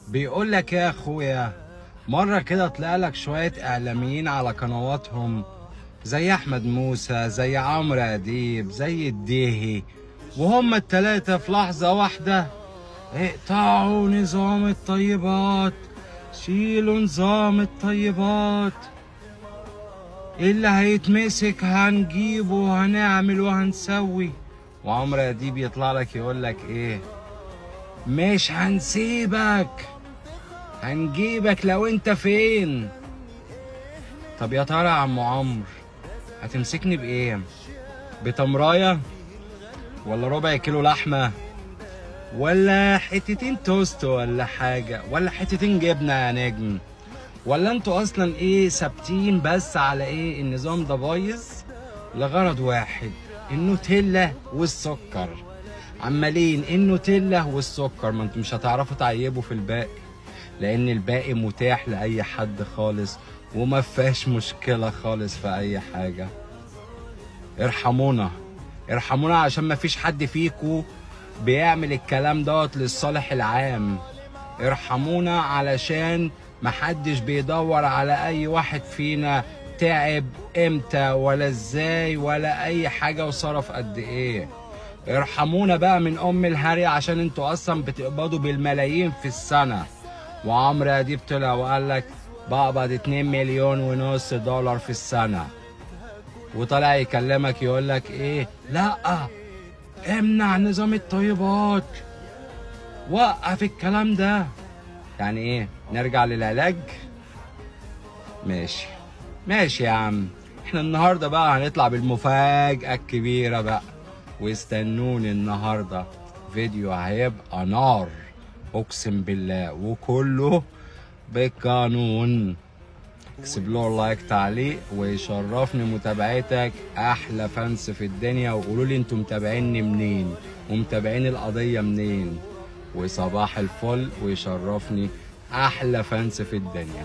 بيقول لك يا اخويا، مرة كده طلع لك شوية اعلاميين على قنواتهم زي احمد موسى، زي عمرو اديب، زي الديهي، وهم التلاتة في لحظة واحدة اقطعوا نظام الطيبات، شيلوا نظام الطيبات، اللي هيتمسك هنجيبه وهنعمل وهنسوي. وعمرو اديب يطلع لك يقول لك ايه؟ مش هنسيبك، هنجيبك لو انت فين. طب يا ترى يا عم عمرو هتمسكني بايه؟ بتمرايه؟ ولا ربع كيلو لحمه؟ ولا حتتين توست ولا حاجه؟ ولا حتتين جبنه يا نجم؟ ولا انتوا اصلا ايه ثابتين بس على ايه؟ النظام ده بايظ لغرض واحد، النوتيلا والسكر. عمالين النوتيلا والسكر، ما انتوا مش هتعرفوا تعيبوا في الباقي، لان الباقي متاح لاي حد خالص وما فيهاش مشكله خالص في اي حاجه. ارحمونا، ارحمونا عشان ما فيش حد فيكو بيعمل الكلام دوت للصالح العام. ارحمونا علشان محدش بيدور على اي واحد فينا تعب امتى ولا ازاي ولا اي حاجه وصرف قد ايه. ارحمونا بقى من ام الهري، عشان انتوا اصلا بتقبضوا بالملايين في السنه. وعمرو اديب طلع وقال لك بقبض 2,500,000 دولار في السنه، وطلع يكلمك يقول لك ايه؟ لا، امنع نظام الطيبات، وقف الكلام ده. يعني ايه؟ نرجع للعلاج؟ ماشي ماشي يا عم، احنا النهارده بقى هنطلع بالمفاجأة الكبيرة بقى، واستنوني النهارده فيديو هيبقى نار اقسم بالله، وكله بالقانون. اكتب له لايك، تعليق، ويشرفني متابعتك احلى فانس في الدنيا، وقولوا لي انتوا متابعيني منين ومتابعين القضيه منين. وصباح الفل، ويشرفني احلى فانس في الدنيا.